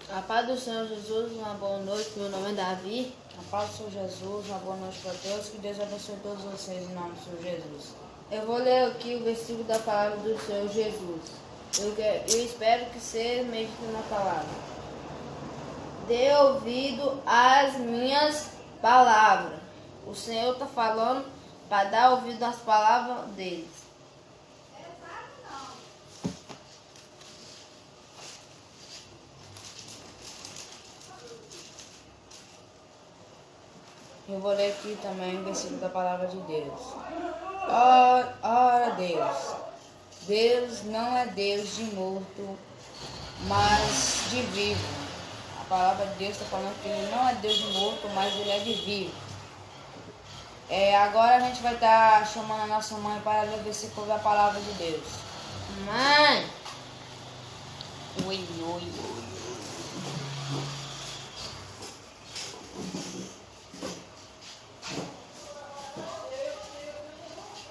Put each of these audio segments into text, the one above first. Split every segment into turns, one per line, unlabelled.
A paz do Senhor Jesus, uma boa noite, meu nome é Davi.
A paz do Senhor Jesus, uma boa noite para todos, que Deus abençoe todos vocês em nome do Senhor Jesus.
Eu vou ler aqui o versículo da palavra do Senhor Jesus. Eu espero que você medite na palavra. Dê ouvido às minhas palavras. O Senhor está falando para dar ouvido às palavras deles.
Eu vou ler aqui também o versículo da palavra de Deus. Ora Deus, Deus não é Deus de morto, mas de vivo. A palavra de Deus está falando que Ele não é Deus de morto, mas Ele é de vivo. Agora a gente vai estar chamando a nossa mãe para ler o versículo da palavra de Deus.
Mãe!
Oi.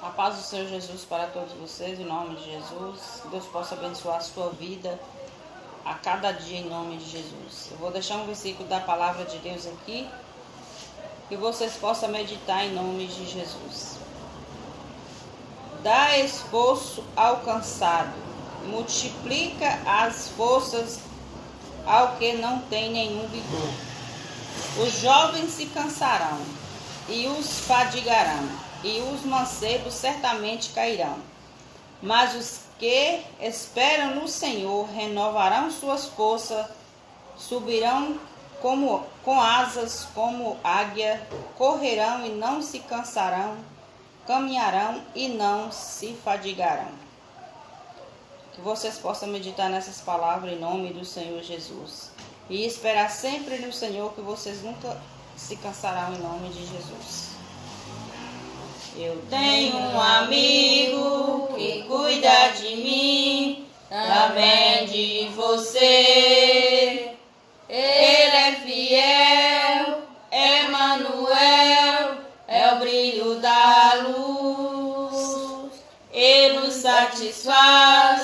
A paz do Senhor Jesus para todos vocês, em nome de Jesus. Deus possa abençoar a sua vida a cada dia, em nome de Jesus. Eu vou deixar um versículo da palavra de Deus aqui, que vocês possam meditar em nome de Jesus. Dá esforço ao cansado, multiplica as forças ao que não tem nenhum vigor. Os jovens se cansarão e os fadigarão, e os mancebos certamente cairão. Mas os que esperam no Senhor renovarão suas forças, subirão com asas como águia, correrão e não se cansarão, caminharão e não se fadigarão. Que vocês possam meditar nessas palavras em nome do Senhor Jesus. E esperar sempre no Senhor, que vocês nunca se cansarão em nome de Jesus. Eu tenho um amigo que cuida de mim, também de você. Ele é fiel, Emanuel, é o brilho da luz. Ele nos satisfaz,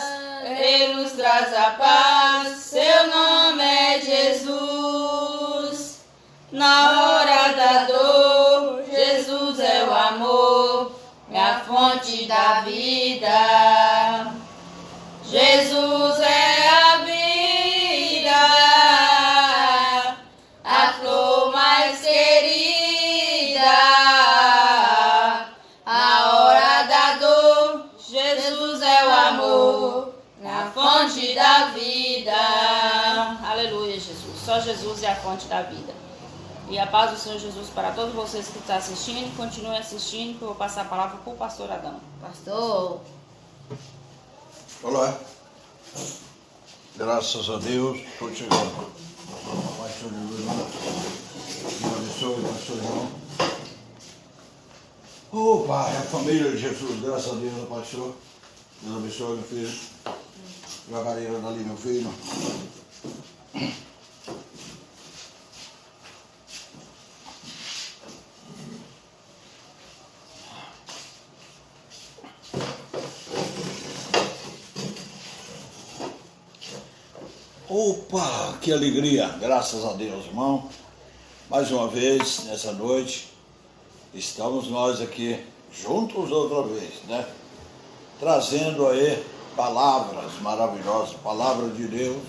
Ele nos traz a paz, seu nome é Jesus. Na hora da dor, Jesus é o amor, é a fonte da vida. Jesus é a vida, a flor mais querida. A hora da dor, Jesus é o amor, é a fonte da vida. Aleluia, Jesus. Só Jesus é a fonte da vida. E a paz do Senhor Jesus para todos vocês que estão assistindo. Continuem assistindo, que eu vou passar a palavra para o pastor Adão.
Pastor!
Olá, graças a Deus, estou chegando. Pastor Jesus, Deus abençoe, pastor João. Oh, Pai, a família de Jesus, graças a Deus, pastor. Deus abençoe, meu filho. Jogareira dali, meu filho. Opa, que alegria, graças a Deus, irmão. Mais uma vez, nessa noite, estamos nós aqui juntos outra vez, né? Trazendo aí palavras maravilhosas, palavra de Deus.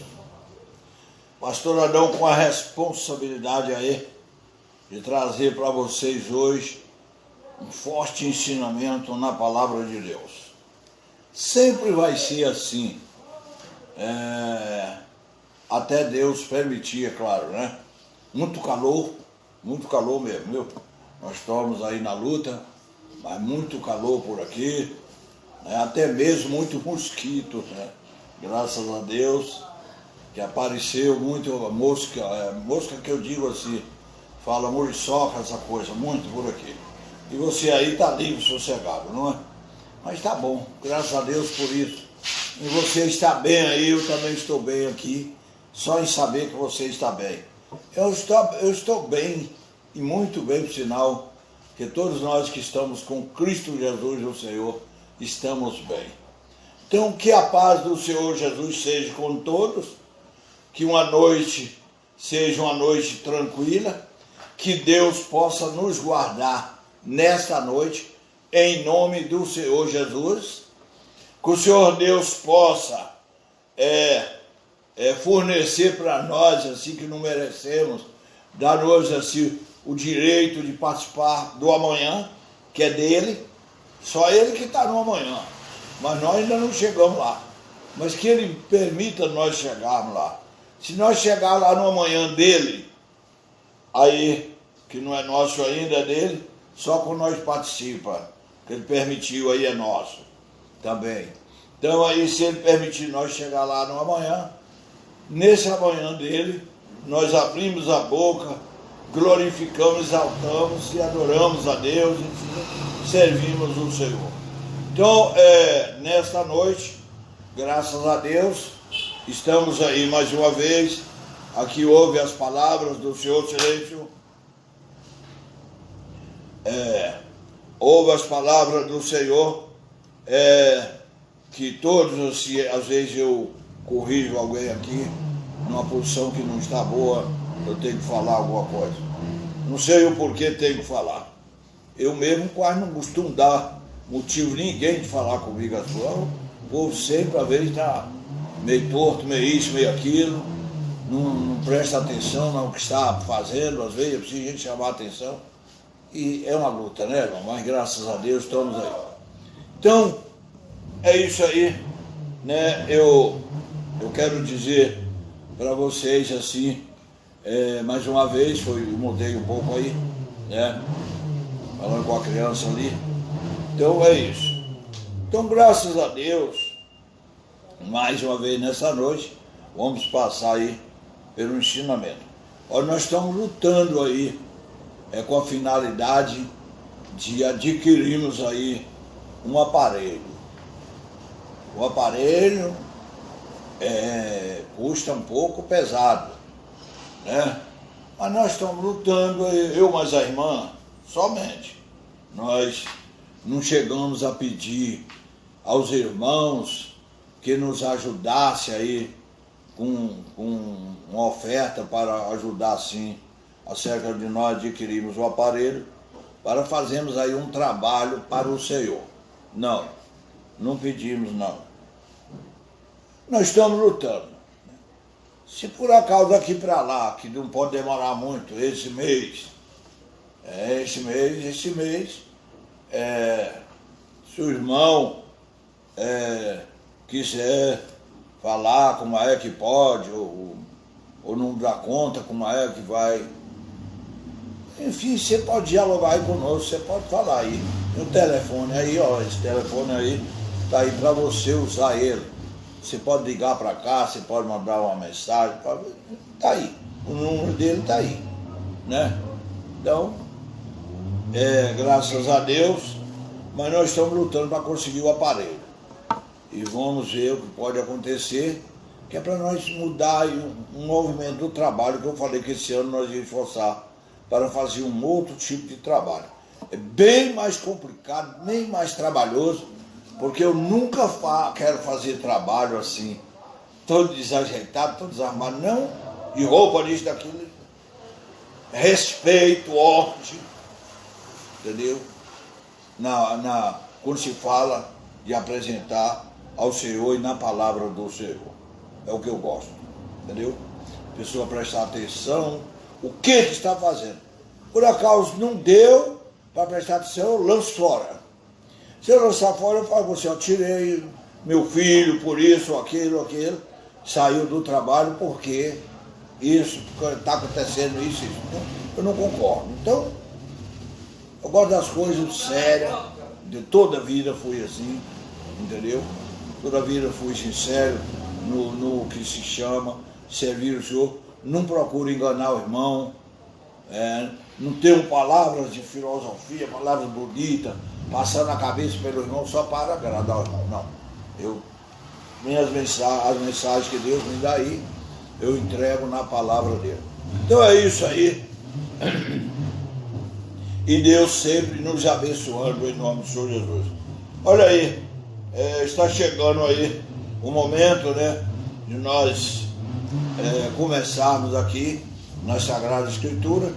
Pastor Adão com a responsabilidade aí de trazer para vocês hoje um forte ensinamento na palavra de Deus. Sempre vai ser assim. Até Deus permitir, é claro, né? Muito calor mesmo, viu? Nós estamos aí na luta, mas muito calor por aqui, né? Até mesmo muito mosquito, né? Graças a Deus, que apareceu muito mosca que eu digo assim, fala muriçoca, essa coisa, muito por aqui. E você aí tá livre, sossegado, não é? Mas tá bom, graças a Deus por isso. E você está bem aí, eu também estou bem aqui. Só em saber que você está bem. Eu estou bem, e muito bem, por sinal, que todos nós que estamos com Cristo Jesus, o Senhor, estamos bem. Então, que a paz do Senhor Jesus seja com todos, que uma noite seja uma noite tranquila, que Deus possa nos guardar nesta noite, em nome do Senhor Jesus, que o Senhor Deus possa fornecer para nós, assim que não merecemos, dar-nos assim o direito de participar do amanhã, que é dele, só ele que está no amanhã, mas nós ainda não chegamos lá, mas que ele permita nós chegarmos lá. Se nós chegar lá no amanhã dele, aí, que não é nosso ainda, é dele, só quando nós participamos, que ele permitiu, aí é nosso também. Então aí, se ele permitir nós chegar lá no amanhã, nesse amanhã dele, nós abrimos a boca, glorificamos, exaltamos e adoramos a Deus e servimos o Senhor. Então, nesta noite, graças a Deus, estamos aí mais uma vez, aqui ouve as palavras do Senhor, silêncio. Ouve as palavras do Senhor, que todos, assim, às vezes eu corrijo alguém aqui, numa posição que não está boa, eu tenho que falar alguma coisa. Não sei o porquê tenho que falar. Eu mesmo quase não costumo dar motivo ninguém de falar comigo assim. O povo sempre, às vezes, está meio torto, meio isso, meio aquilo, não presta atenção no que está fazendo, às vezes é preciso a gente chamar a atenção. E é uma luta, né, irmão? Mas graças a Deus estamos aí. Então, é isso aí, né? Eu quero dizer para vocês assim, mais uma vez, eu mudei um pouco aí, né? Falando com a criança ali. Então é isso. Então, graças a Deus, mais uma vez nessa noite, vamos passar aí pelo ensinamento. Olha, nós estamos lutando aí, com a finalidade de adquirirmos aí um aparelho. O aparelho custa um pouco pesado, né? Mas nós estamos lutando, eu mais a irmã, somente. Nós não chegamos a pedir aos irmãos que nos ajudasse aí com uma oferta para ajudar, sim, acerca de nós adquirirmos o aparelho, para fazermos aí um trabalho para o Senhor. Não pedimos, não. Nós estamos lutando. Se por acaso daqui para lá, que não pode demorar muito, esse mês, se o irmão quiser falar como é que pode, ou não dá conta como é que vai. Enfim, você pode dialogar aí conosco, você pode falar aí. No telefone aí, ó, esse telefone aí tá aí para você usar ele. Você pode ligar para cá, você pode mandar uma mensagem, tá aí. O número dele tá aí, né? Então, graças a Deus, mas nós estamos lutando para conseguir o aparelho. E vamos ver o que pode acontecer, que é para nós mudar um movimento do trabalho, que eu falei que esse ano nós íamos esforçar para fazer um outro tipo de trabalho. É bem mais complicado, bem mais trabalhoso, porque eu nunca quero fazer trabalho assim, todo desajeitado, todo desarmado, não, de roupa, disso, daquilo. Respeito, ordem, entendeu? Quando se fala de apresentar ao Senhor e na palavra do Senhor. É o que eu gosto, entendeu? A pessoa prestar atenção, o que está fazendo. Por acaso não deu para prestar atenção, eu lanço fora. Se eu lançar fora, eu falo com você, eu tirei meu filho por isso, aquilo, saiu do trabalho porque isso, está acontecendo isso. Então, eu não concordo. Então, eu gosto das coisas sérias, de toda a vida fui assim, entendeu? Toda a vida fui sincero no que se chama servir o Senhor. Não procuro enganar o irmão, não tenho palavras de filosofia, palavras bonitas, passando a cabeça pelo irmão só para agradar o irmão. Não. As mensagens que Deus me dá aí, eu entrego na palavra dele. Então é isso aí. E Deus sempre nos abençoando em nome do Senhor Jesus. Olha aí, está chegando aí o momento, né, de nós começarmos aqui na Sagrada Escritura.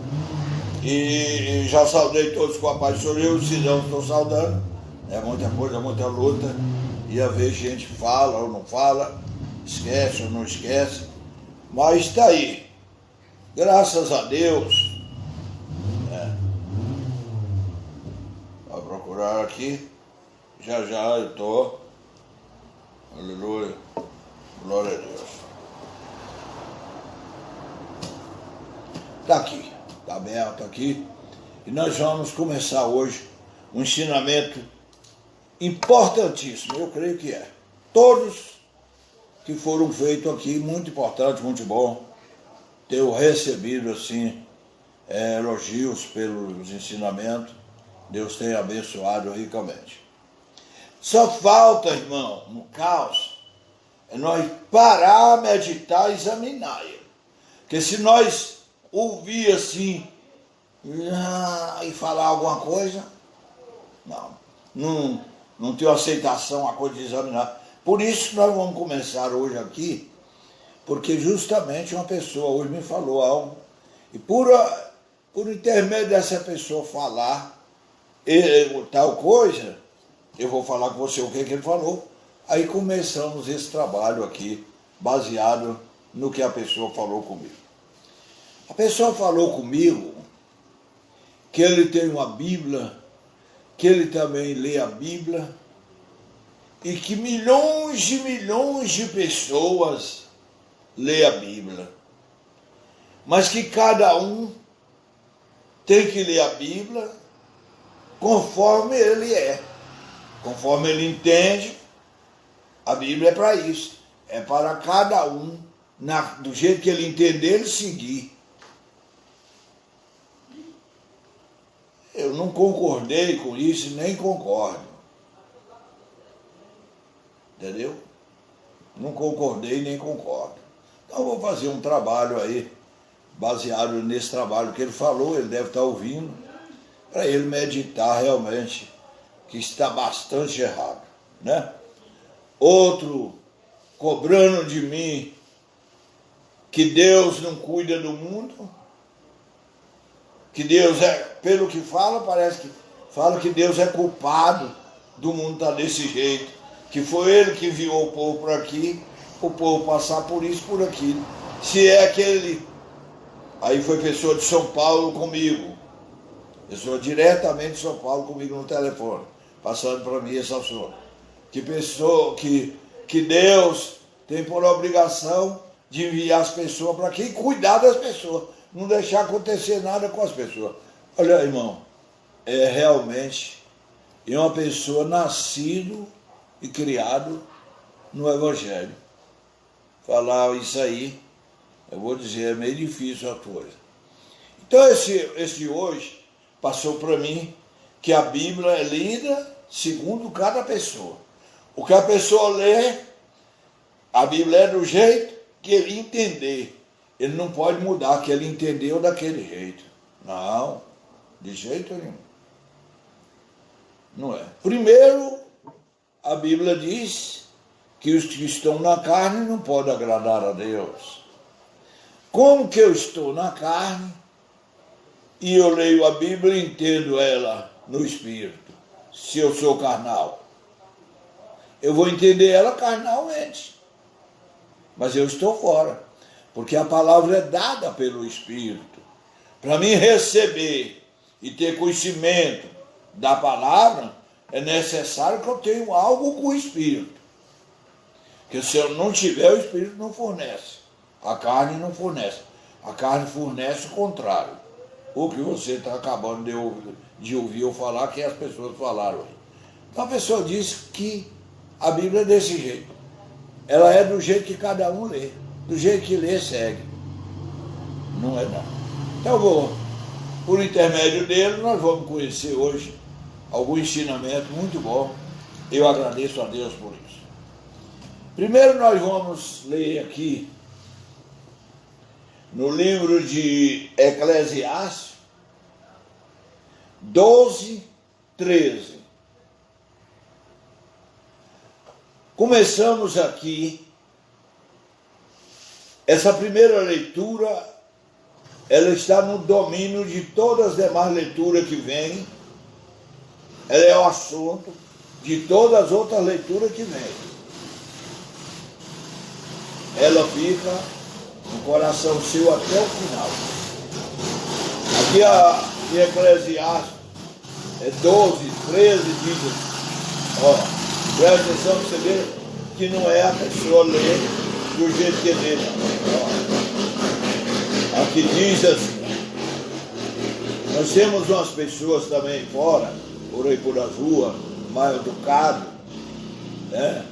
E já saudei todos com a paz do Senhor. Eu, Cidão, estou saudando. É muita coisa, muita luta. E às vezes a gente fala ou não fala, esquece ou não esquece. Mas está aí. Graças a Deus. Vou procurar aqui. Já eu estou. Aleluia. Glória a Deus. Está aqui. Está aberto aqui. E nós vamos começar hoje um ensinamento importantíssimo. Eu creio que é. Todos que foram feitos aqui, muito importante, muito bom. Tenho recebido, assim, elogios pelos ensinamentos. Deus tem abençoado ricamente. Só falta, irmão, no caos, é nós parar, meditar e examinar ele. Porque se nós ouvir assim e falar alguma coisa, não tem aceitação a coisa de examinar. Por isso que nós vamos começar hoje aqui, porque justamente uma pessoa hoje me falou algo, e por intermédio dessa pessoa falar tal coisa, eu vou falar com você o que ele falou. Aí começamos esse trabalho aqui, baseado no que a pessoa falou comigo. A pessoa falou comigo que ele tem uma Bíblia, que ele também lê a Bíblia, e que milhões e milhões de pessoas lê a Bíblia. Mas que cada um tem que ler a Bíblia conforme ele é. Conforme ele entende, a Bíblia é para isso. É para cada um, do jeito que ele entender, ele seguir. Eu não concordei com isso, nem concordo. Entendeu? Não concordei, nem concordo. Então eu vou fazer um trabalho aí, baseado nesse trabalho que ele falou, ele deve estar ouvindo, para ele meditar realmente que está bastante errado, né? Outro cobrando de mim que Deus não cuida do mundo, que Deus pelo que fala, parece que fala que Deus é culpado do mundo estar desse jeito, que foi ele que enviou o povo por aqui, o povo passar por isso, por aquilo. Se é aquele... Aí foi pessoa de São Paulo comigo, pessoa diretamente de São Paulo comigo no telefone, passando para mim esse assunto. Que pessoa, que Deus tem por obrigação de enviar as pessoas para aqui e cuidar das pessoas, não deixar acontecer nada com as pessoas. Olha, irmão, realmente uma pessoa nascido e criado no Evangelho. Falar isso aí, eu vou dizer, é meio difícil a coisa. Então esse hoje passou para mim que a Bíblia é lida segundo cada pessoa. O que a pessoa lê, a Bíblia é do jeito que ele entender. Ele não pode mudar que ele entendeu daquele jeito. Não, de jeito nenhum. Não é. Primeiro, a Bíblia diz que os que estão na carne não podem agradar a Deus. Como que eu estou na carne e eu leio a Bíblia e entendo ela no Espírito, se eu sou carnal? Eu vou entender ela carnalmente, mas eu estou fora, porque a palavra é dada pelo Espírito. Para mim receber e ter conhecimento da palavra, é necessário que eu tenha algo com o Espírito. Porque se eu não tiver, o Espírito não fornece. A carne não fornece. A carne fornece o contrário. O que você está acabando de ouvir eu falar, que as pessoas falaram aí. Então a pessoa diz que a Bíblia é desse jeito. Ela é do jeito que cada um lê. Do jeito que lê, segue. Não é não. Então por intermédio dele, nós vamos conhecer hoje algum ensinamento muito bom. Eu agradeço a Deus por isso. Primeiro nós vamos ler aqui no livro de Eclesiastes 12:13. Começamos aqui essa primeira leitura, ela está no domínio de todas as demais leituras que vêm. Ela é o assunto de todas as outras leituras que vêm. Ela fica no coração seu até o final. Aqui em Eclesiastes 12, 13 diz, ó, presta atenção para você ver que não é a pessoa ler do jeito que lê, não. Aqui diz assim, nós temos umas pessoas também fora, por aí por as ruas, mal educado, né,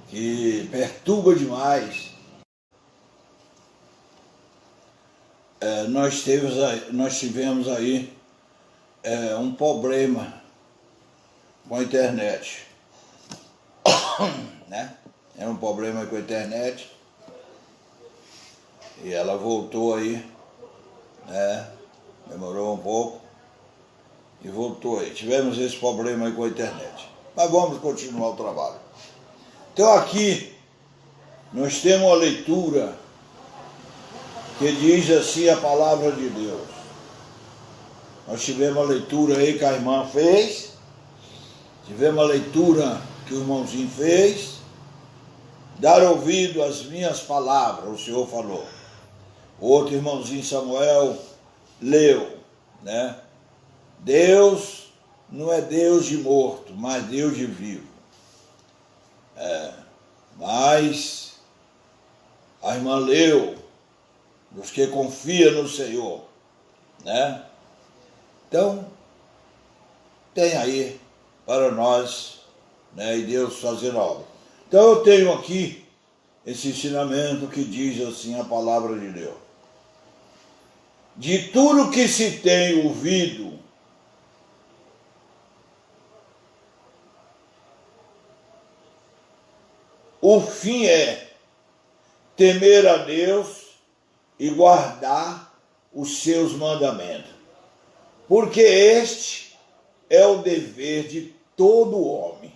que perturba demais. Nós tivemos aí um problema com a internet, né? É um problema com a internet e ela voltou aí, né? Demorou um pouco e voltou aí. Tivemos esse problema aí com a internet, mas vamos continuar o trabalho. Então aqui nós temos uma leitura que diz assim a palavra de Deus. Nós tivemos a leitura aí que a irmã fez, tivemos a leitura que o irmãozinho fez, dar ouvido às minhas palavras, o Senhor falou. O outro irmãozinho Samuel leu, né? Deus não é Deus de morto, mas Deus de vivo. Mas a irmã leu, dos que confiam no Senhor, né? Então, tem aí para nós, né, e Deus fazendo a obra. Então eu tenho aqui esse ensinamento que diz assim a palavra de Deus. De tudo que se tem ouvido, o fim é temer a Deus e guardar os seus mandamentos. Porque este é o dever de todo homem.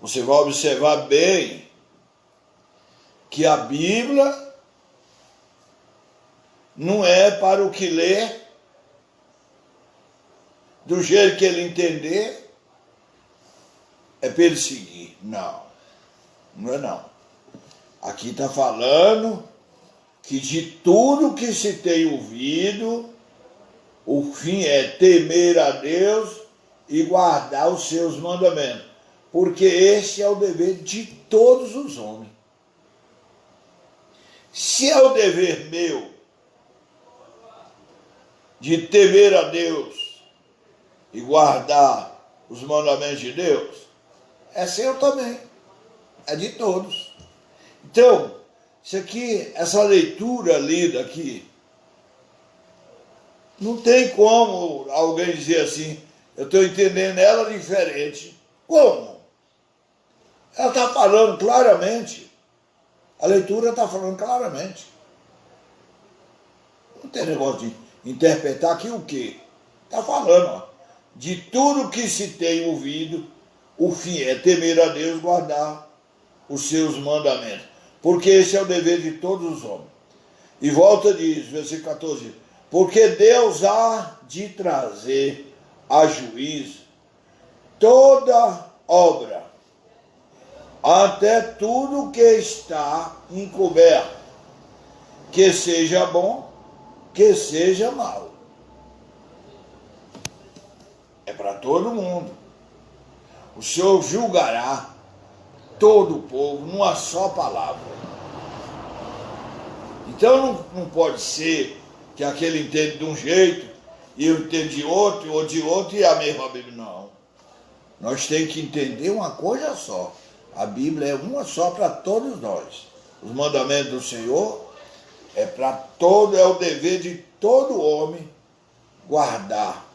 Você vai observar bem que a Bíblia não é para o que lê, do jeito que ele entender, é para ele seguir. Não, não é não. Aqui está falando que de tudo que se tem ouvido, o fim é temer a Deus e guardar os seus mandamentos, porque este é o dever de todos os homens. Se é o dever meu de temer a Deus e guardar os mandamentos de Deus, é seu também, é de todos. Então, isso aqui, essa leitura lida aqui, não tem como alguém dizer assim, eu estou entendendo ela diferente. Como? Ela está falando claramente. A leitura está falando claramente. Não tem negócio de interpretar aqui o quê? Está falando, ó, de tudo que se tem ouvido, o fim é temer a Deus e guardar os seus mandamentos. Porque esse é o dever de todos os homens. E volta diz, versículo 14, porque Deus há de trazer a juízo toda obra, até tudo que está encoberto, que seja bom, que seja mal. É para todo mundo. O Senhor julgará todo o povo numa só palavra. Então não pode ser que aquele entende de um jeito e eu entendo de outro, ou de outro, e a mesma Bíblia. Não. Nós temos que entender uma coisa só. A Bíblia é uma só para todos nós. Os mandamentos do Senhor é para todo, é o dever de todo homem guardar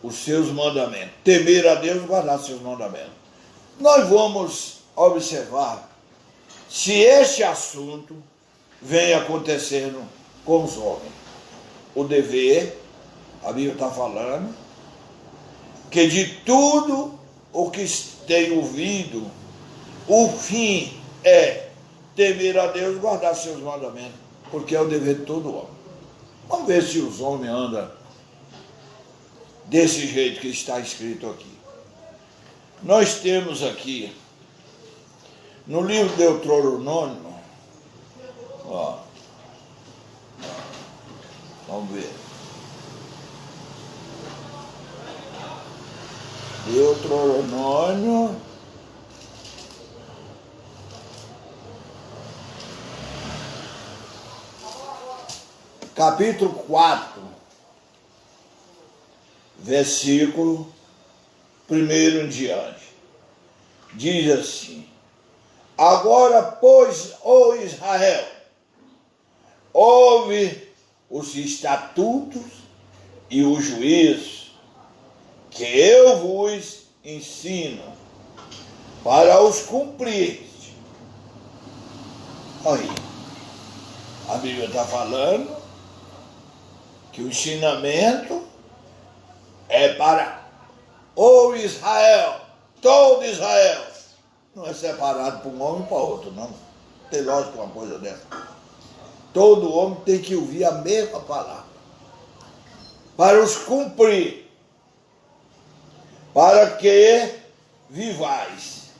os seus mandamentos. Temer a Deus e guardar os seus mandamentos. Nós vamos observar se este assunto vem acontecendo com os homens. O dever, a Bíblia está falando, que de tudo o que tem ouvido, o fim é temer a Deus e guardar seus mandamentos, porque é o dever de todo homem. Vamos ver se os homens andam desse jeito que está escrito aqui. Nós temos aqui, no livro de Deuteronômio, ó, vamos ver. Deuteronômio, capítulo 4, versículo 1 em diante. Diz assim: agora, pois, ó Israel, ouve os estatutos e os juízos que eu vos ensino para os cumprir. Aí, a Bíblia está falando que o ensinamento é para o Israel, todo Israel. Não é separado para um homem e para outro, não. Não tem lógica uma coisa dessa. Todo homem tem que ouvir a mesma palavra. Para os cumprir. Para que vivais.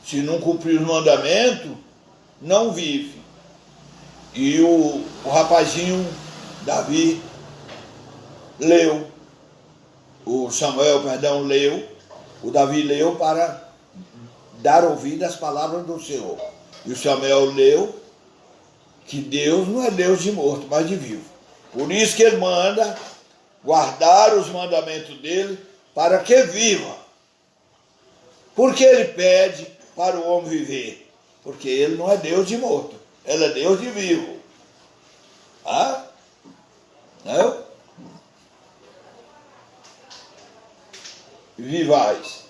Se não cumprir os mandamentos, não vive. E o rapazinho Davi leu, o Samuel, perdão, leu, o Davi leu para dar ouvido às palavras do Senhor. E o Samuel leu que Deus não é Deus de morto, mas de vivo. Por isso que ele manda guardar os mandamentos dele para que viva. Porque ele pede para o homem viver? Porque ele não é Deus de morto, ele é Deus de vivo. Ah? Não? Vivais,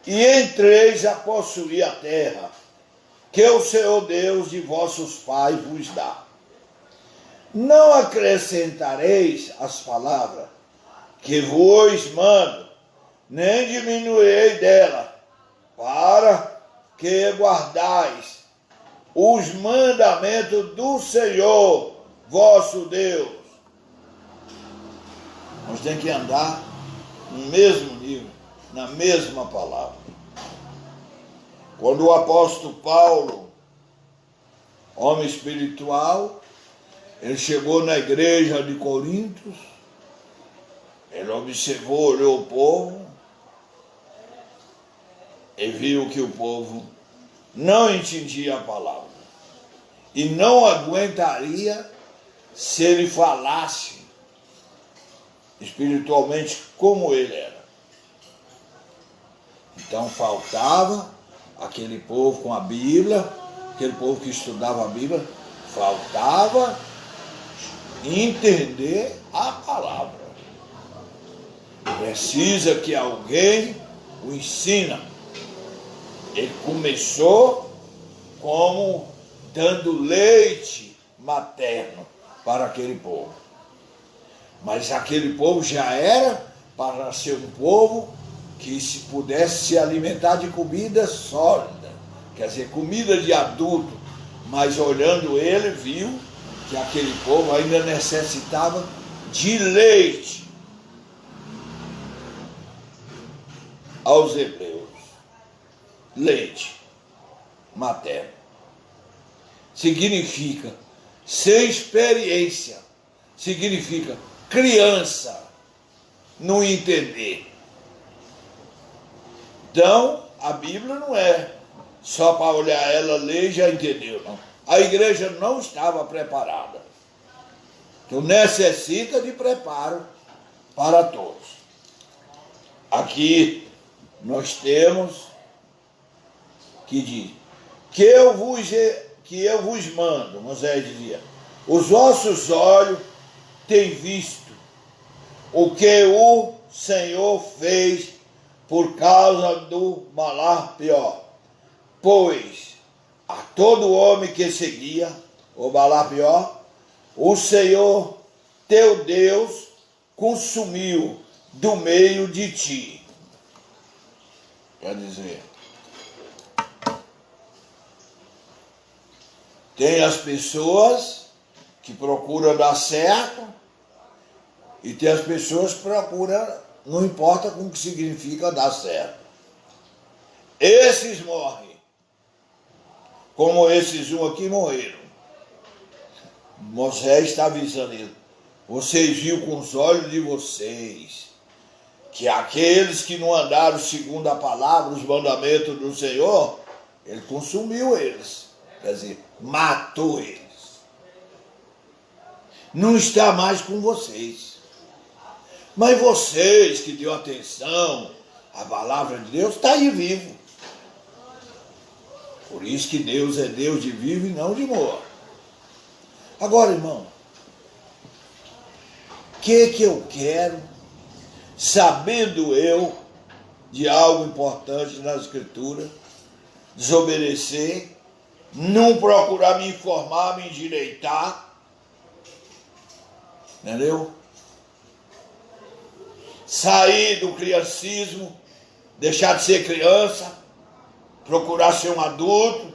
e entreis a possuir a terra, que o Senhor Deus de vossos pais vos dá. Não acrescentareis as palavras que vos mando, nem diminuirei dela, para que guardais os mandamentos do Senhor vosso Deus. Nós temos que andar no mesmo nível, na mesma palavra. Quando o apóstolo Paulo, homem espiritual, ele chegou na igreja de Corinto, ele observou, olhou o povo, e viu que o povo não entendia a palavra, e não aguentaria se ele falasse espiritualmente como ele era. Então faltava aquele povo com a Bíblia, aquele povo que estudava a Bíblia, faltava entender a palavra. Precisa que alguém o ensina. Ele começou como dando leite materno para aquele povo. Mas aquele povo já era para ser um povo que se pudesse se alimentar de comida sólida, quer dizer, comida de adulto. Mas olhando ele, viu que aquele povo ainda necessitava de leite. Aos hebreus, leite materno significa sem experiência, significa criança, não entender. Então, a Bíblia não é só para olhar ela, ler e já entendeu, não. A igreja não estava preparada. Então, necessita de preparo para todos. Aqui nós temos que diz, que eu vos mando, Moisés dizia, os vossos olhos têm visto o que o Senhor fez por causa do Balar-Peor, pois a todo homem que seguia o Balar-Peor, o Senhor teu Deus consumiu do meio de ti. Quer dizer, Tem as pessoas que procuram dar certo e tem as pessoas que procuram, não importa com o que significa dar certo. Esses morrem, como esses um aqui morreram. Moisés está avisando ele. Vocês viram com os olhos de vocês que aqueles que não andaram segundo a palavra, os mandamentos do Senhor, ele consumiu eles. Quer dizer, matou eles. Não está mais com vocês. Mas vocês que deu atenção à palavra de Deus, está aí vivo. Por isso que Deus é Deus de vivo e não de morto. Agora, irmão, o que eu quero, sabendo eu de algo importante na Escritura, desobedecer, não procurar me informar, me endireitar, entendeu? Sair do criancismo, deixar de ser criança, procurar ser um adulto,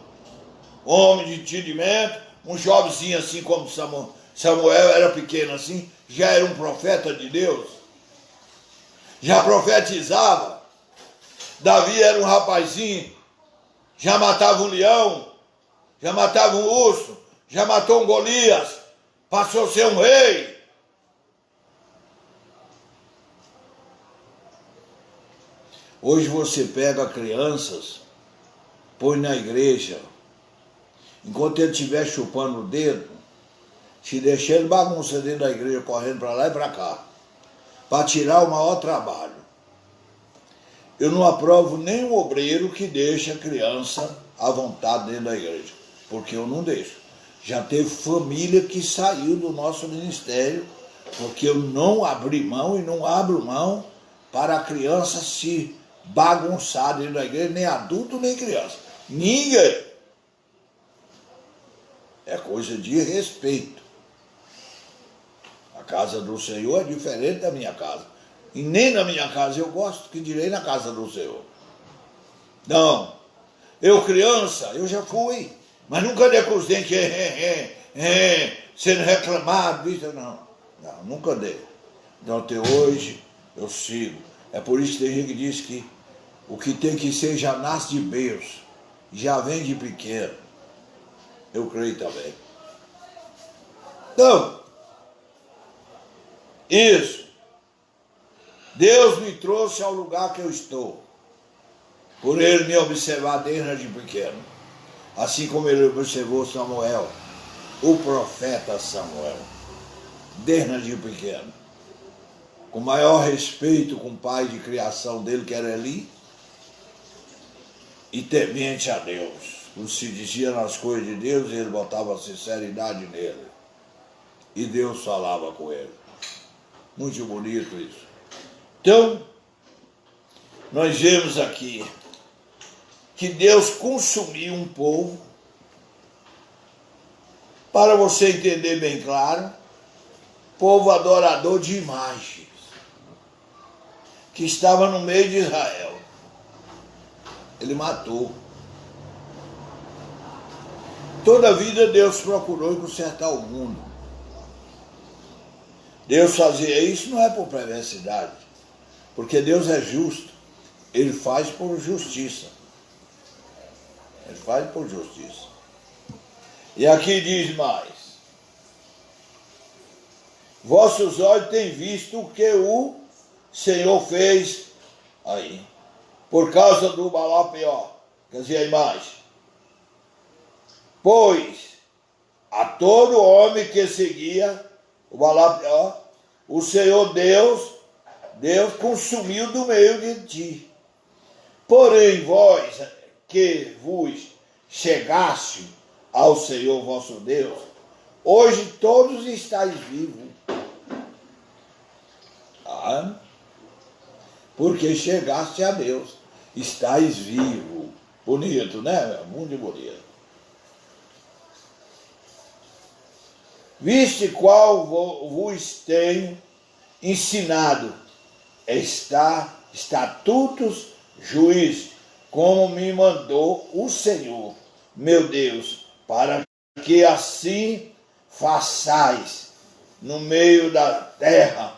homem de entendimento, um jovenzinho assim como Samuel era pequeno assim, já era um profeta de Deus, já profetizava. Davi era um rapazinho, já matava um leão, já matava um urso, já matou um Golias, passou a ser um rei. Hoje você pega crianças, põe na igreja, enquanto ele estiver chupando o dedo, se deixando bagunça dentro da igreja, correndo para lá e para cá, para tirar o maior trabalho. Eu não aprovo nem o obreiro que deixa a criança à vontade dentro da igreja, porque eu não deixo. Já teve família que saiu do nosso ministério, porque eu não abri mão e não abro mão para a criança se bagunçar dentro da igreja, nem adulto nem criança. Ninguém. É coisa de respeito. A casa do Senhor é diferente da minha casa. E nem na minha casa eu gosto, que direi na casa do Senhor. Não. Eu criança, eu já fui. Mas nunca dei com os dentes, sendo reclamado, bicho, não. Não, nunca dei. Então até hoje eu sigo. É por isso que tem gente que diz que o que tem que ser já nasce de berço, já vem de pequeno. Eu creio também. Então, isso. Deus me trouxe ao lugar que eu estou, por Ele me observar desde pequeno, assim como Ele observou Samuel, o profeta Samuel, desde pequeno, com maior respeito com o pai de criação dele, que era Eli, e temente a Deus. Não se dizia nas coisas de Deus, ele botava sinceridade nele, e Deus falava com ele. Muito bonito isso. Então, nós vemos aqui que Deus consumiu um povo, para você entender bem claro, povo adorador de imagens, que estava no meio de Israel. Ele matou. Toda a vida Deus procurou consertar o mundo. Deus fazia isso não é por perversidade, porque Deus é justo. Ele faz por justiça. Ele faz por justiça. E aqui diz mais: vossos olhos têm visto o que o Senhor fez aí, por causa do Baal Peor, quer dizer, a imagem. Pois a todo homem que seguia o Baal Peor, o Senhor Deus consumiu do meio de ti. Porém, vós que vos chegaste ao Senhor vosso Deus, hoje todos estáis vivos. Porque chegaste a Deus, estáis vivo. Bonito, né? Muito bonito. Viste qual vos tenho ensinado, estatutos, juízes, como me mandou o Senhor, meu Deus, para que assim façais no meio da terra,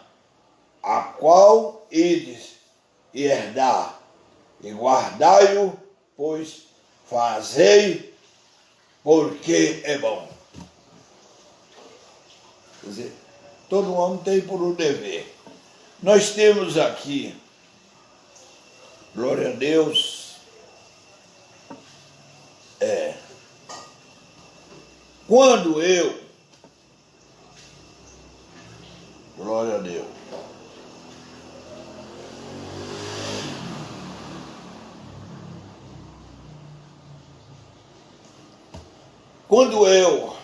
a qual ides herdar, e guardai-o, pois fazei, porque é bom. Quer dizer, todo homem tem por um dever. Nós temos aqui, glória a Deus, quando eu, glória a Deus, quando eu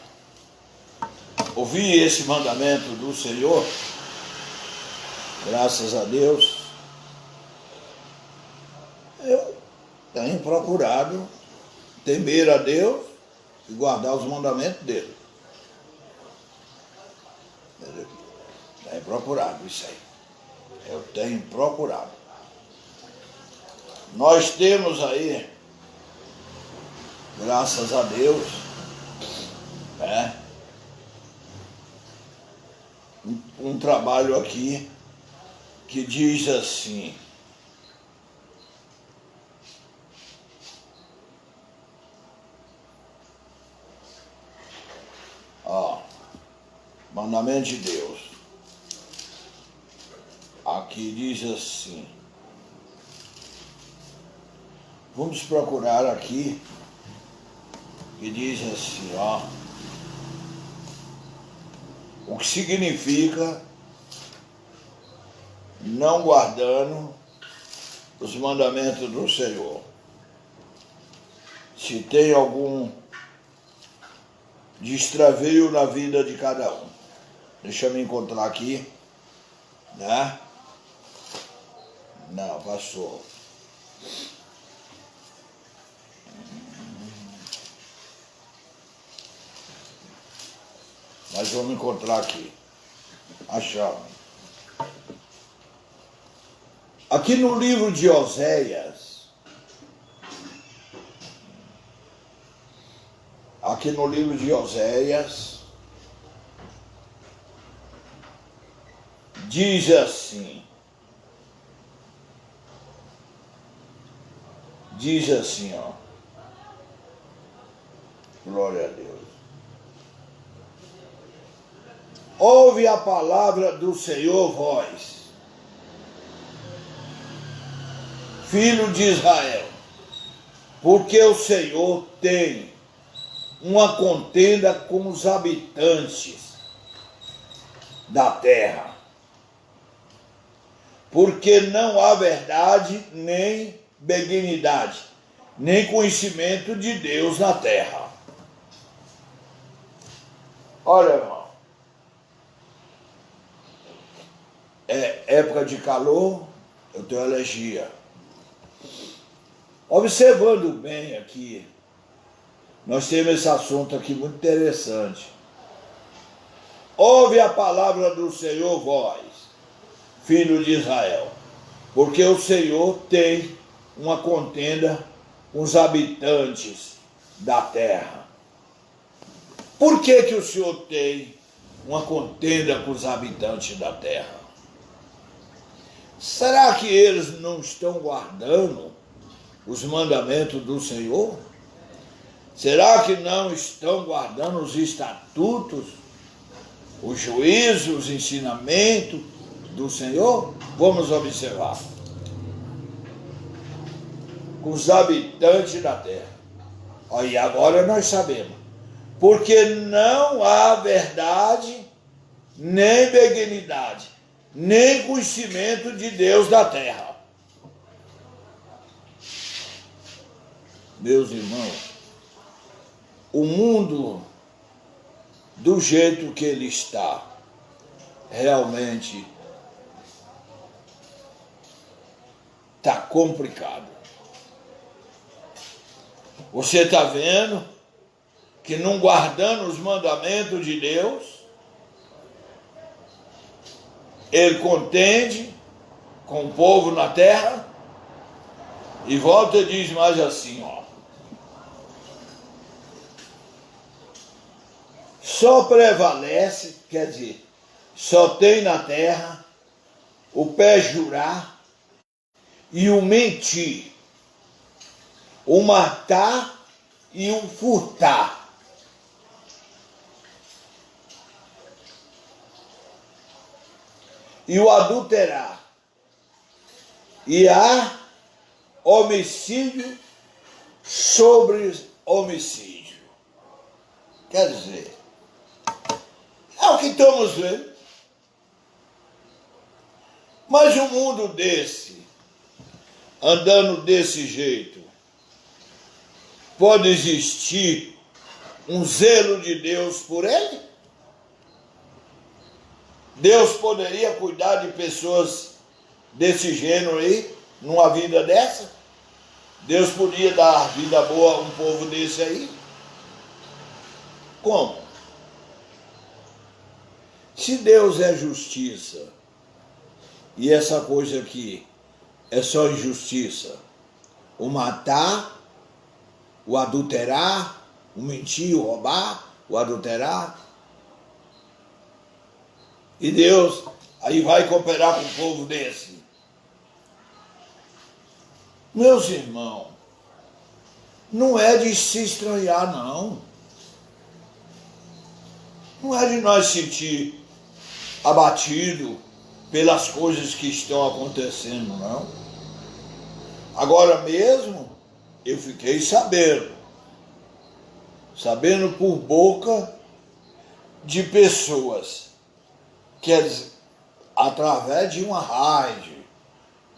ouvi esse mandamento do Senhor, graças a Deus, eu tenho procurado temer a Deus e guardar os mandamentos dele. Tenho procurado isso aí. Eu tenho procurado. Nós temos aí, graças a Deus, um trabalho aqui que diz assim: mandamento de Deus. Aqui diz assim, vamos procurar aqui, que diz assim, o que significa não guardando os mandamentos do Senhor. Se tem algum extravio na vida de cada um. Deixa eu me encontrar aqui, né? Não, passou. Mas vamos encontrar aqui. Achamos. Aqui no livro de Oséias, diz assim, glória a Deus. Ouve a palavra do Senhor, vós, filho de Israel, porque o Senhor tem uma contenda com os habitantes da terra, porque não há verdade, nem benignidade, nem conhecimento de Deus na terra. Olha, irmão, é época de calor, eu tenho alergia. Observando bem aqui, nós temos esse assunto aqui muito interessante. Ouve a palavra do Senhor, vós, filho de Israel, porque o Senhor tem uma contenda com os habitantes da terra. Por que que o Senhor tem uma contenda com os habitantes da terra? Será que eles não estão guardando os mandamentos do Senhor? Será que não estão guardando os estatutos, os juízos, os ensinamentos do Senhor? Vamos observar. Com os habitantes da terra. E agora nós sabemos. Porque não há verdade, nem benignidade, nem conhecimento de Deus da terra. Meus irmãos, o mundo, do jeito que ele está, realmente está complicado. Você está vendo que não guardando os mandamentos de Deus, ele contende com o povo na terra, e volta e diz mais assim, só prevalece, quer dizer, só tem na terra o perjurar e o mentir, o matar e o furtar. E o adulterar. E há homicídio sobre homicídio. Quer dizer, é o que estamos vendo. Mas um mundo desse, andando desse jeito, pode existir um zelo de Deus por ele? Deus poderia cuidar de pessoas desse gênero aí, numa vida dessa? Deus podia dar vida boa a um povo desse aí? Como? Se Deus é justiça, e essa coisa aqui é só injustiça, o matar, o adulterar, o mentir, o roubar, o adulterar, e Deus aí vai cooperar com um povo desse. Meus irmãos, não é de se estranhar, não. Não é de nós sentir abatido pelas coisas que estão acontecendo, não. Agora mesmo, eu fiquei sabendo por boca de pessoas, quer dizer, através de uma rádio,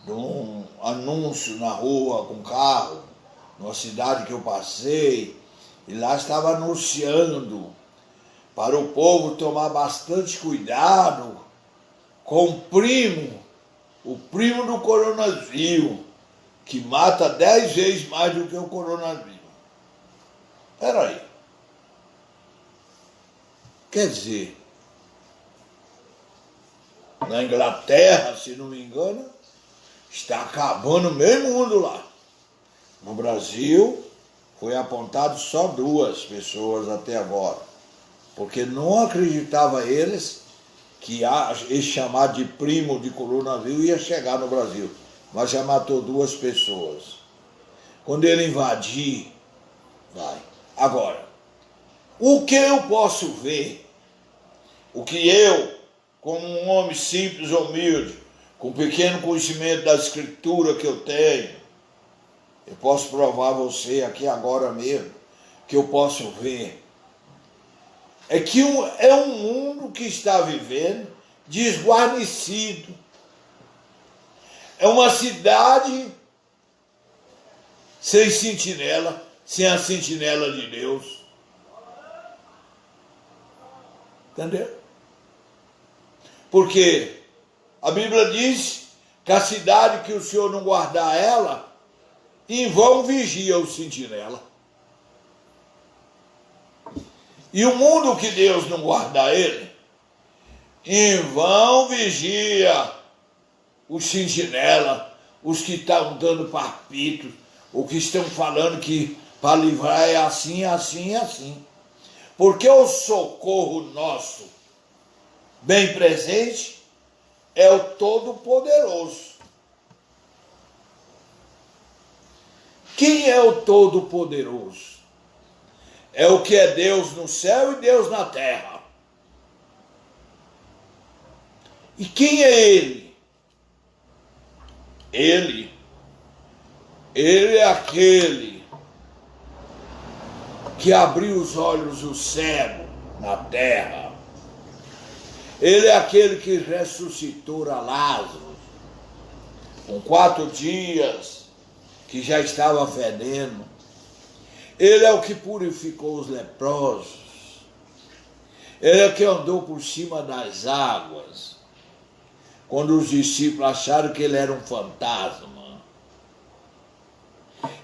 de um anúncio na rua com carro, numa cidade que eu passei, e lá estava anunciando para o povo tomar bastante cuidado com o primo do coronavírus, que mata 10 vezes mais do que o coronavírus. Espera aí. Quer dizer, na Inglaterra, se não me engano, está acabando o meio mundo lá. No Brasil, foi apontado só 2 pessoas até agora, porque não acreditava eles que esse chamado de primo de coronavírus ia chegar no Brasil, mas já matou 2 pessoas. Quando ele invadir, vai. Agora, o que eu posso ver, o que eu, como um homem simples, humilde, com pequeno conhecimento da escritura que eu tenho, eu posso provar a você aqui agora mesmo, que eu posso ver, é que é um mundo que está vivendo desguarnecido. É uma cidade sem sentinela, sem a sentinela de Deus. Entendeu? Porque a Bíblia diz que a cidade que o Senhor não guardar ela, em vão vigia o sentinela. E o mundo que Deus não guardar ele, em vão vigia os sentinela, os que estão dando palpitos, ou que estão falando que para livrar é assim, assim, assim. Porque o socorro nosso, bem presente, é o Todo-Poderoso. Quem é o Todo-Poderoso? É o que é Deus no céu e Deus na terra. E quem é Ele? Ele é aquele que abriu os olhos do cego na terra. Ele é aquele que ressuscitou a Lázaro com 4 dias, que já estava fedendo. Ele é o que purificou os leprosos. Ele é o que andou por cima das águas, quando os discípulos acharam que ele era um fantasma.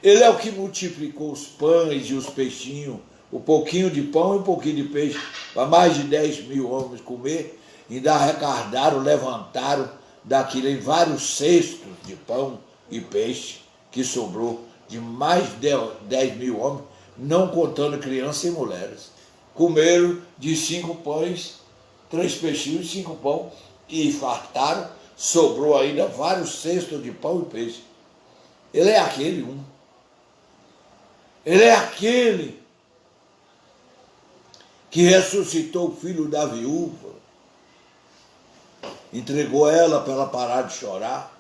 Ele é o que multiplicou os pães e os peixinhos, um pouquinho de pão e um pouquinho de peixe, para mais de 10.000 homens comer, e ainda arrecadaram, levantaram daquilo em vários cestos de pão e peixe, que sobrou de mais de 10.000 homens, não contando crianças e mulheres. comeram de 5 pães, 3 peixinhos e 5 pão, e fartaram, sobrou ainda vários cestos de pão e peixe. Ele é aquele um. Ele é aquele que ressuscitou o filho da viúva, entregou ela para ela parar de chorar.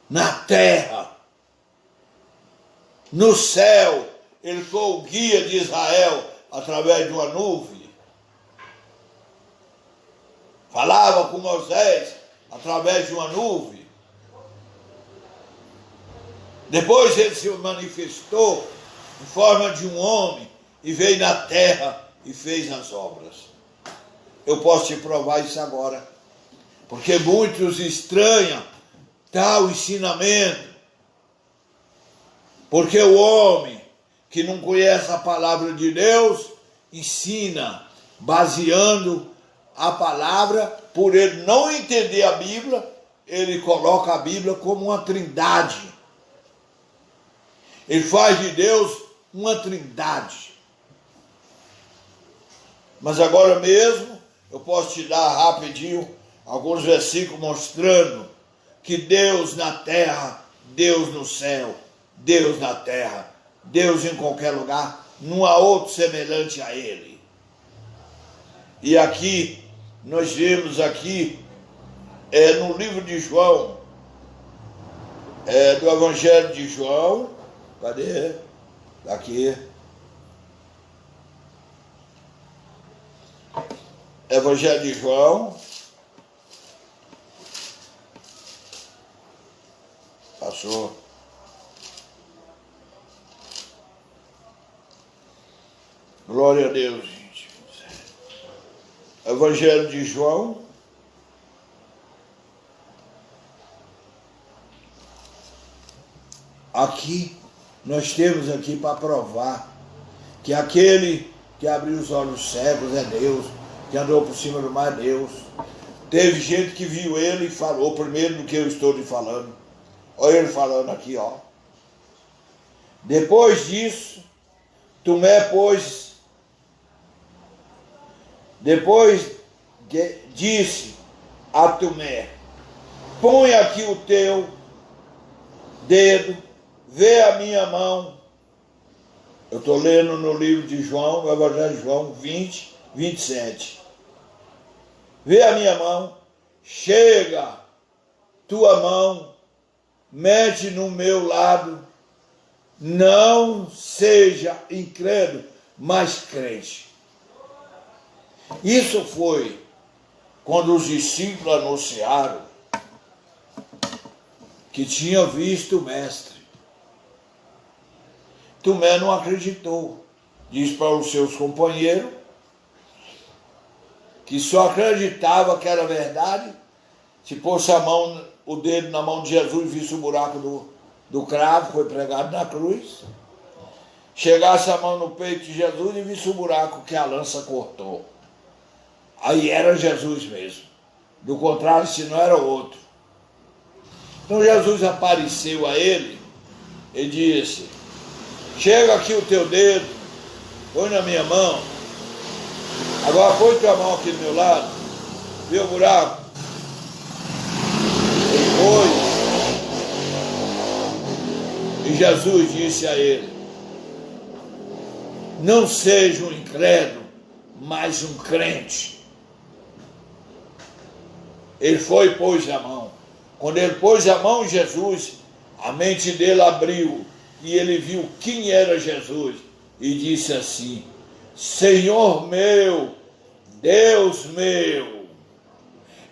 Na terra, no céu, ele foi o guia de Israel através de uma nuvem. Falava com Moisés através de uma nuvem. Depois ele se manifestou em forma de um homem e veio na terra e fez as obras. Eu posso te provar isso agora, porque muitos estranham tal ensinamento, porque o homem que não conhece a palavra de Deus ensina baseando a palavra, por ele não entender a Bíblia, ele coloca a Bíblia como uma trindade. Ele faz de Deus uma trindade. Mas agora mesmo, eu posso te dar rapidinho alguns versículos mostrando que Deus na terra, Deus no céu, Deus na terra, Deus em qualquer lugar, não há outro semelhante a Ele. E aqui, nós vemos aqui, no livro de João, do Evangelho de João, cadê? Aqui. Evangelho de João. Passou. Glória a Deus, gente. Evangelho de João. Aqui, nós temos aqui para provar que aquele que abriu os olhos cegos é Deus, que andou por cima do mar é Deus. Teve gente que viu ele e falou primeiro do que eu estou lhe falando. Olha ele falando aqui, ó. Depois disso, Tomé, disse a Tomé: põe aqui o teu dedo, vê a minha mão. Eu estou lendo no livro de João, no Evangelho de João 20, 27. Vê a minha mão, chega tua mão, mete no meu lado, não seja incrédulo, mas crente. Isso foi quando os discípulos anunciaram que tinha visto o mestre. Tomé não acreditou. Diz para os seus companheiros que só acreditava que era verdade se pôsse o dedo na mão de Jesus e visse o buraco do cravo, foi pregado na cruz. Chegasse a mão no peito de Jesus e visse o buraco que a lança cortou. Aí era Jesus mesmo. Do contrário, se não era outro. Então Jesus apareceu a ele e disse: chega aqui o teu dedo, põe na minha mão. Agora põe tua mão aqui do meu lado, vê o buraco. E Jesus disse a ele: não seja um incrédulo, mas um crente. Ele foi e pôs a mão. Quando ele pôs a mão em Jesus, a mente dele abriu e ele viu quem era Jesus e disse assim: Senhor meu, Deus meu.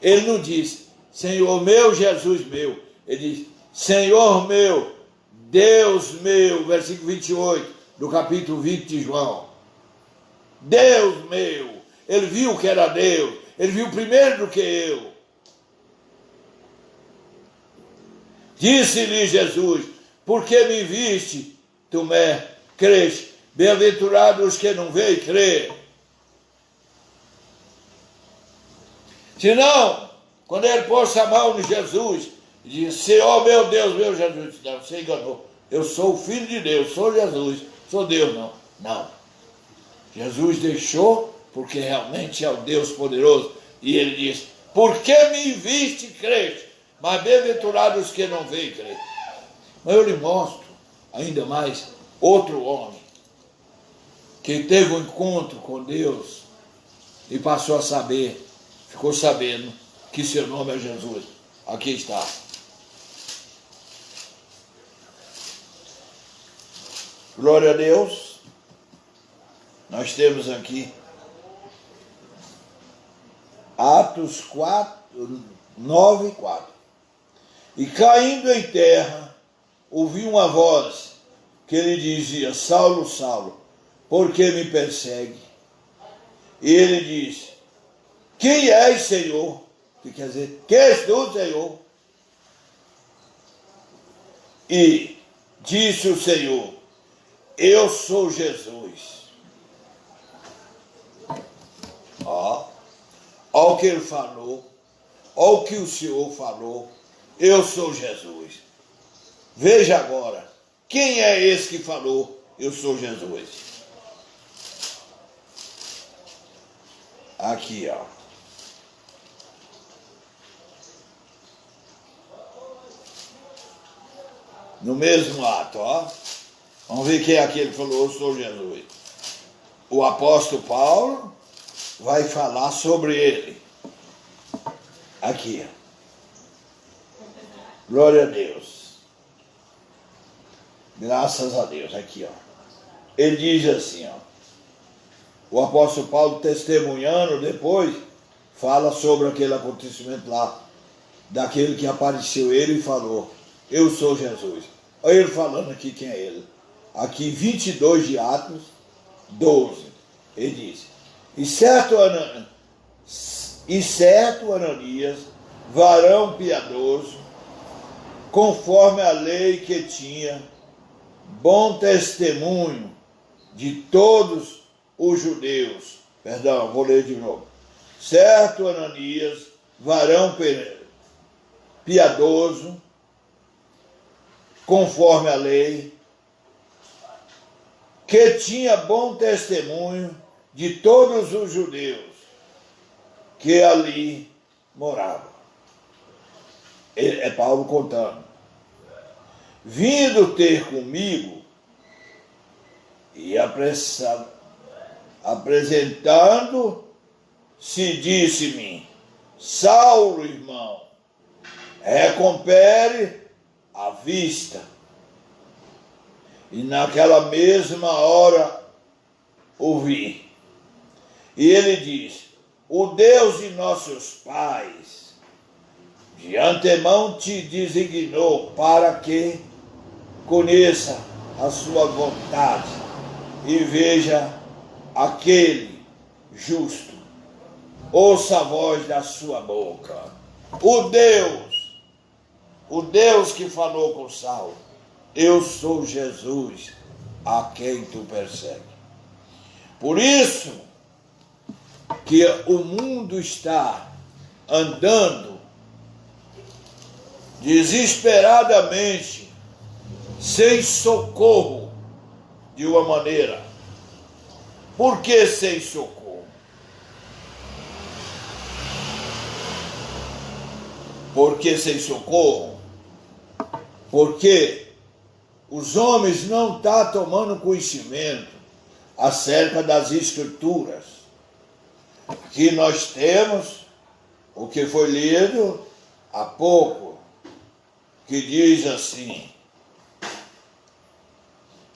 Ele não disse Senhor meu, Jesus meu. Ele disse Senhor meu, Deus meu. Versículo 28 do capítulo 20 de João. Deus meu. Ele viu que era Deus. Ele viu primeiro do que eu. Disse-lhe Jesus: por que me viste, Tomé, creste? Bem-aventurados os que não veem e creem. Senão, quando ele pôs a mão em Jesus, disse: Senhor meu Deus, meu Jesus, não, você enganou. Eu sou o Filho de Deus, sou Jesus, sou Deus, não. Não. Jesus deixou porque realmente é o Deus poderoso. E ele diz, por que me viste crente? Mas bem-aventurados que não veem crer. Mas eu lhe mostro ainda mais outro homem que teve um encontro com Deus e passou a saber, ficou sabendo que seu nome é Jesus. Aqui está. Glória a Deus. Nós temos aqui Atos 9, 4. E caindo em terra, ouvi uma voz que lhe dizia, Saulo, Saulo, por que me persegue? E ele disse, quem és, Senhor? Que quer dizer, quem és tu, Senhor? E disse o Senhor, eu sou Jesus. Ó o que ele falou, ó o que o Senhor falou, eu sou Jesus. Veja agora, quem é esse que falou, eu sou Jesus? Aqui, ó. No mesmo ato, ó. Vamos ver quem é aquele que falou, eu sou Jesus. O apóstolo Paulo vai falar sobre ele. Aqui, ó. Glória a Deus. Graças a Deus, aqui, ó. Ele diz assim, ó. O apóstolo Paulo, testemunhando depois, fala sobre aquele acontecimento lá, daquele que apareceu ele e falou, eu sou Jesus. Olha ele falando aqui quem é ele. Aqui 22 de Atos 12, ele diz, e certo Ananias, varão piedoso, conforme a lei que tinha, bom testemunho de todos os judeus. Perdão, vou ler de novo. Certo Ananias, varão piedoso, conforme a lei, que tinha bom testemunho de todos os judeus que ali moravam. É Paulo contando. Vindo ter comigo e apresentando-se, disse-me, Saulo, irmão, recompere a vista. E naquela mesma hora ouvi. E ele diz, o Deus de nossos pais de antemão te designou para que conheça a sua vontade e veja aquele justo. Ouça a voz da sua boca. O Deus que falou com Saulo, eu sou Jesus a quem tu persegue. Por isso que o mundo está andando desesperadamente, sem socorro de uma maneira. Por que sem socorro? Por que sem socorro? Porque os homens não estão tomando conhecimento acerca das Escrituras. Aqui nós temos o que foi lido há pouco, que diz assim,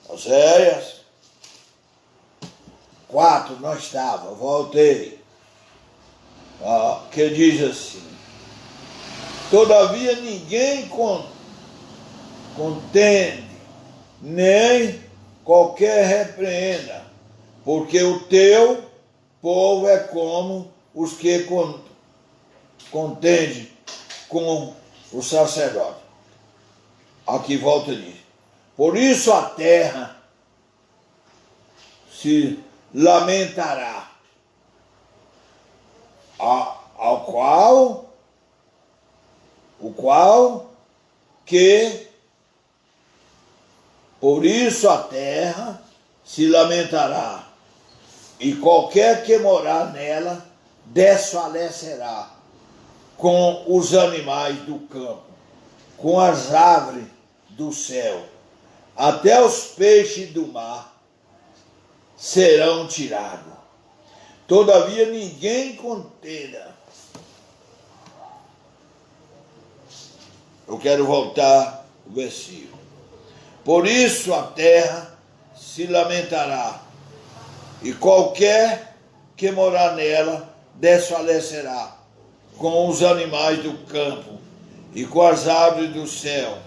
Oséias 4, não estava, voltei, que diz assim, todavia ninguém contende, nem qualquer repreenda, porque o teu povo é como os que contendem com o sacerdote. Aqui volta e diz, por isso a terra se lamentará, por isso a terra se lamentará, e qualquer que morar nela desfalecerá, com os animais do campo, com as aves do céu, até os peixes do mar serão tirados. Todavia ninguém contenda. Eu quero voltar o versículo. Por isso a terra se lamentará, e qualquer que morar nela desfalecerá, com os animais do campo e com as aves do céu,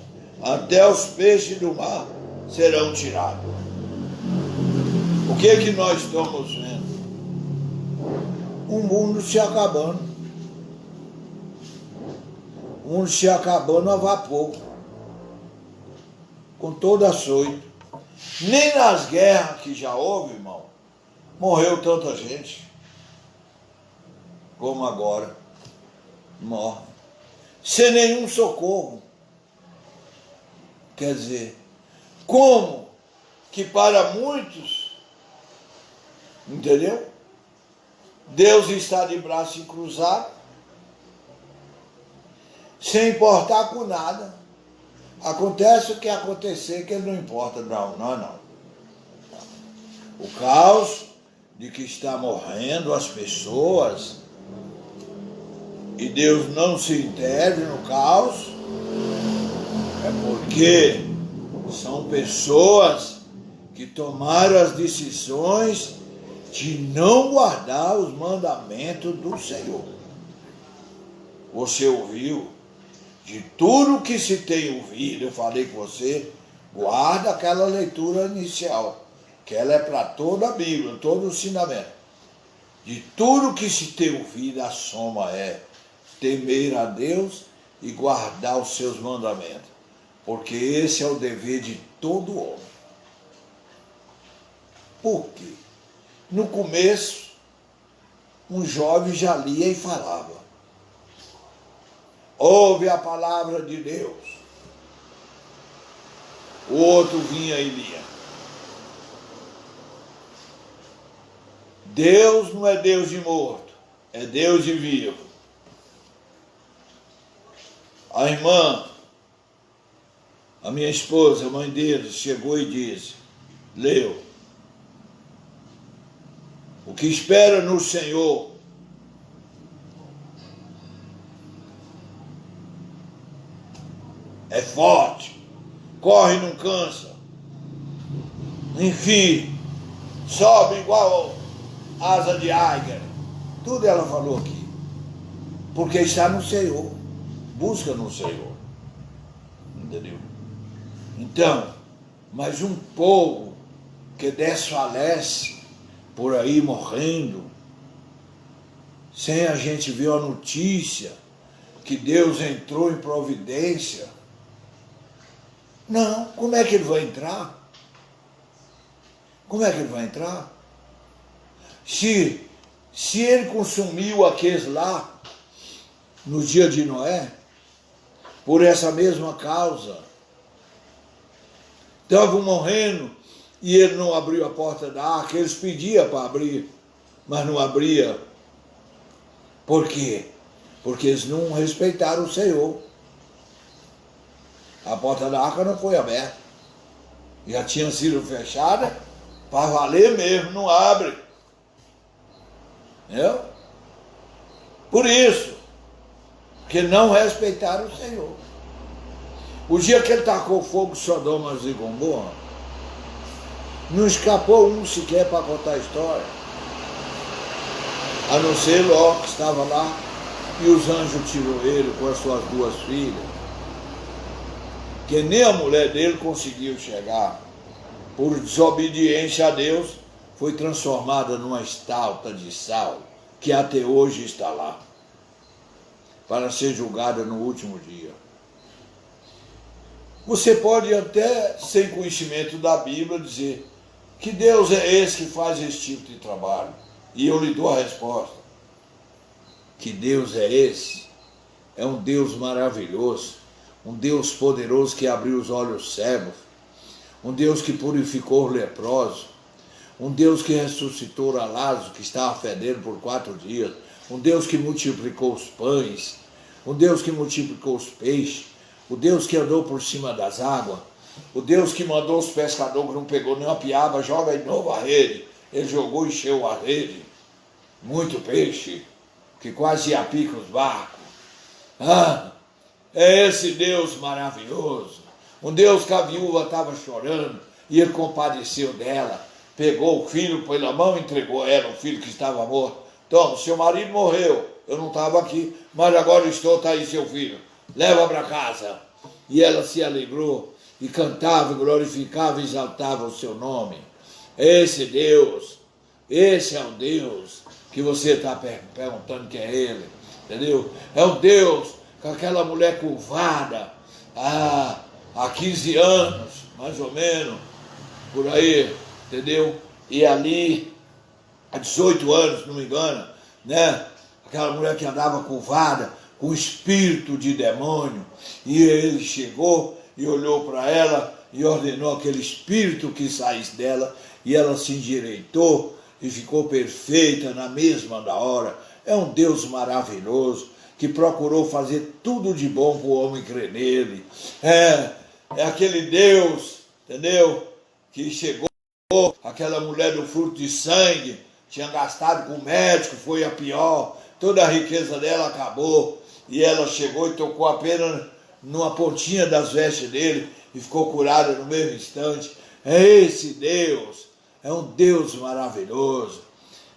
até os peixes do mar serão tirados. O que é que nós estamos vendo? O mundo se acabando. O mundo se acabando a vapor, com toda açoite. Nem nas guerras que já houve, irmão, morreu tanta gente como agora morre, sem nenhum socorro. Quer dizer, como que para muitos, entendeu? Deus está de braço cruzado, sem importar com nada. Acontece o que acontecer, que ele não importa. Não. O caos de que está morrendo as pessoas, e Deus não se interve no caos, é porque são pessoas que tomaram as decisões de não guardar os mandamentos do Senhor. Você ouviu? De tudo que se tem ouvido, eu falei com você, guarda aquela leitura inicial, que ela é para toda a Bíblia, todo o ensinamento. De tudo que se tem ouvido, a soma é temer a Deus e guardar os seus mandamentos, porque esse é o dever de todo homem. Por quê? No começo, um jovem já lia e falava. Ouve a palavra de Deus. O outro vinha e lia. Deus não é Deus de morto, é Deus de vivo. A irmã, a minha esposa, a mãe dele, chegou e disse, leu, o que espera no Senhor é forte, corre e não cansa, enfim, sobe igual asa de águia. Tudo ela falou aqui, porque está no Senhor, busca no Senhor, entendeu? Então, mas um povo que desfalece por aí morrendo, sem a gente ver a notícia que Deus entrou em providência. Não, como é que ele vai entrar? Como é que ele vai entrar? Se ele consumiu aqueles lá no dia de Noé, por essa mesma causa, estavam morrendo e ele não abriu a porta da arca, eles pediam para abrir, mas não abria. Por quê? Porque eles não respeitaram o Senhor. A porta da arca não foi aberta. Já tinha sido fechada, para valer mesmo, não abre. Entendeu? Por isso, que não respeitaram o Senhor. O dia que ele tacou fogo em Sodoma e Gomorra, não escapou um sequer para contar a história, a não ser Ló, que estava lá, e os anjos tirou ele com as suas duas filhas, que nem a mulher dele conseguiu chegar, por desobediência a Deus, foi transformada numa estátua de sal, que até hoje está lá, para ser julgada no último dia. Você pode até, sem conhecimento da Bíblia, dizer que Deus é esse que faz esse tipo de trabalho. E eu lhe dou a resposta. Que Deus é esse? É um Deus maravilhoso, um Deus poderoso que abriu os olhos cegos, um Deus que purificou os leprosos, um Deus que ressuscitou Lázaro, que estava fedendo por 4 dias, um Deus que multiplicou os pães, um Deus que multiplicou os peixes, o Deus que andou por cima das águas, o Deus que mandou os pescadores que não pegou nenhuma piaba, joga de novo a rede. Ele jogou e encheu a rede, muito peixe, que quase ia picar os barcos. É esse Deus maravilhoso, um Deus que a viúva estava chorando, e ele compadeceu dela, pegou o filho pela mão e entregou a ela, o filho que estava morto. Toma, seu marido morreu, eu não estava aqui, mas agora estou, está aí seu filho, leva para casa. E ela se alegrou, e cantava, glorificava e exaltava o seu nome. Esse Deus, esse é o Deus que você está perguntando que é ele, entendeu? É o Deus com aquela mulher curvada, há 15 anos, mais ou menos, por aí, entendeu? E ali, há 18 anos, se não me engano, né? Aquela mulher que andava curvada, com espírito de demônio, e ele chegou e olhou para ela e ordenou aquele espírito que saísse dela, e ela se endireitou e ficou perfeita na mesma hora. É um Deus maravilhoso, que procurou fazer tudo de bom para o homem crer nele. É aquele Deus, entendeu? Que chegou, aquela mulher do fruto de sangue, tinha gastado com o médico, foi a pior, toda a riqueza dela acabou, e ela chegou e tocou apenas numa pontinha das vestes dele, e ficou curada no mesmo instante. É esse Deus, é um Deus maravilhoso.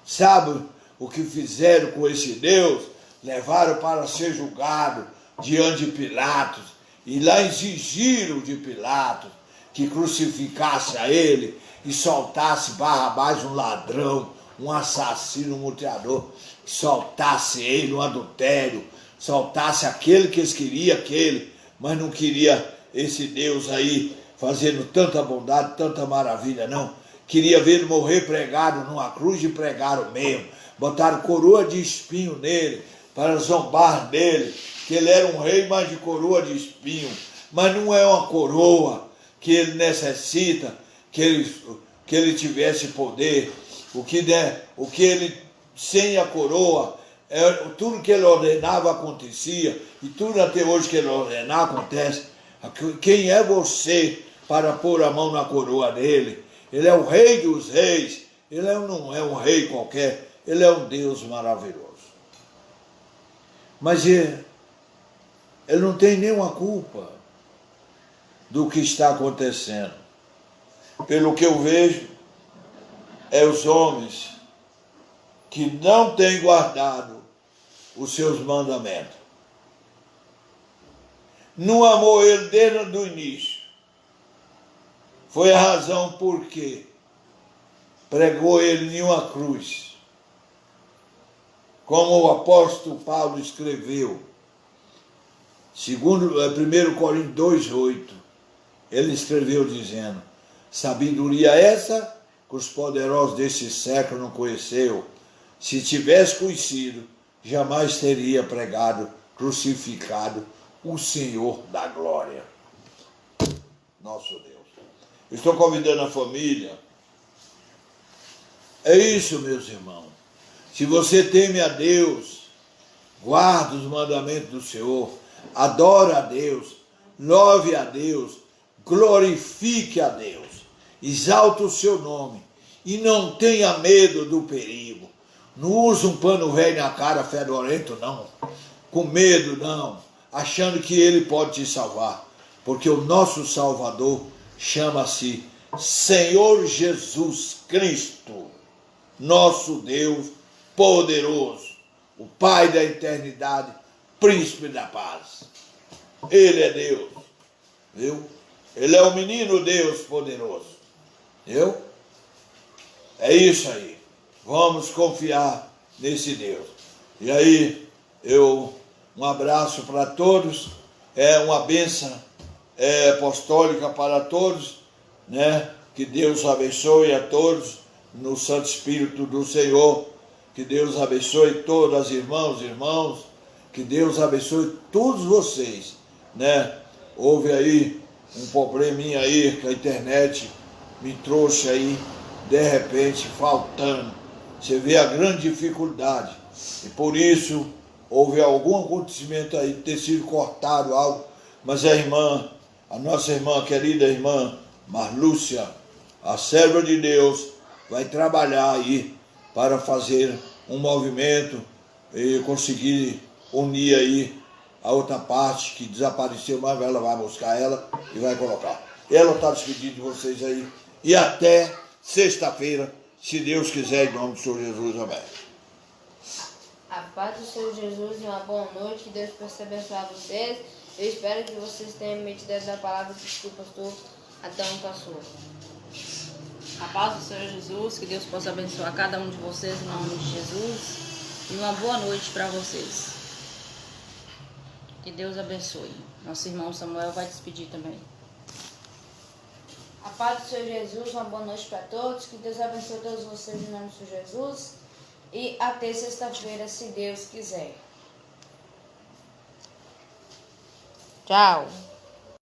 Sabe o que fizeram com esse Deus? Levaram para ser julgado diante de Pilatos, e lá exigiram de Pilatos que crucificasse a ele e soltasse Barrabás, um ladrão, um assassino, um mutilador, que soltasse ele, um adultério, soltasse aquele que eles queriam, mas não queria esse Deus aí fazendo tanta bondade, tanta maravilha, não. Queria ver ele morrer pregado numa cruz, e pregaram mesmo. Botaram coroa de espinho nele, para zombar dele, que ele era um rei, mas de coroa de espinho. Mas não é uma coroa que ele necessita, que ele tivesse poder. O que ele, sem a coroa, tudo que ele ordenava acontecia, e tudo até hoje que ele ordenar acontece. Quem é você para pôr a mão na coroa dele? Ele é o rei dos reis, ele não é um rei qualquer, ele é um Deus maravilhoso. Mas ele não tem nenhuma culpa do que está acontecendo. Pelo que eu vejo, é os homens que não têm guardado os seus mandamentos. Não amou ele desde o início. Foi a razão por que pregou ele em uma cruz. Como o apóstolo Paulo escreveu, 1 Coríntios 2,8, ele escreveu dizendo: sabedoria essa que os poderosos desse século não conheceu. Se tivesse conhecido, jamais teria pregado, crucificado o Senhor da glória. Nosso Deus. Estou convidando a família. É isso, meus irmãos. Se você teme a Deus, guarda os mandamentos do Senhor, adora a Deus, louve a Deus, glorifique a Deus, exalta o seu nome e não tenha medo do perigo. Não use um pano velho na cara fedorento, não. Com medo, não. Achando que ele pode te salvar. Porque o nosso Salvador chama-se Senhor Jesus Cristo, nosso Deus poderoso, o Pai da eternidade, Príncipe da paz. Ele é Deus, viu? Ele é o menino Deus poderoso, viu? É isso aí. Vamos confiar nesse Deus. E aí, um abraço para todos, uma bênção apostólica para todos, né? Que Deus abençoe a todos no Santo Espírito do Senhor. Que Deus abençoe todas as irmãos, que Deus abençoe todos vocês, né? Houve aí um probleminha aí que a internet me trouxe aí, de repente faltando. Você vê a grande dificuldade. E por isso houve algum acontecimento aí, ter sido cortado algo. Mas a nossa irmã, querida irmã Marlúcia, a serva de Deus, vai trabalhar aí para fazer um movimento e conseguir unir aí a outra parte que desapareceu, mas ela vai buscar ela e vai colocar. Ela está despedindo de vocês aí. E até sexta-feira, se Deus quiser, em nome do Senhor Jesus. Amém.
A paz do Senhor Jesus e uma boa noite. Que Deus possa abençoar vocês. Eu espero que vocês tenham medida da palavra que o pastor Adão passou.
A paz do Senhor Jesus, que Deus possa abençoar cada um de vocês em nome de Jesus. E uma boa noite para vocês. Que Deus abençoe. Nosso irmão Samuel vai despedir também.
A paz do Senhor Jesus, uma boa noite para todos. Que Deus abençoe todos vocês em nome do Senhor Jesus. E até sexta-feira, se Deus quiser. Tchau.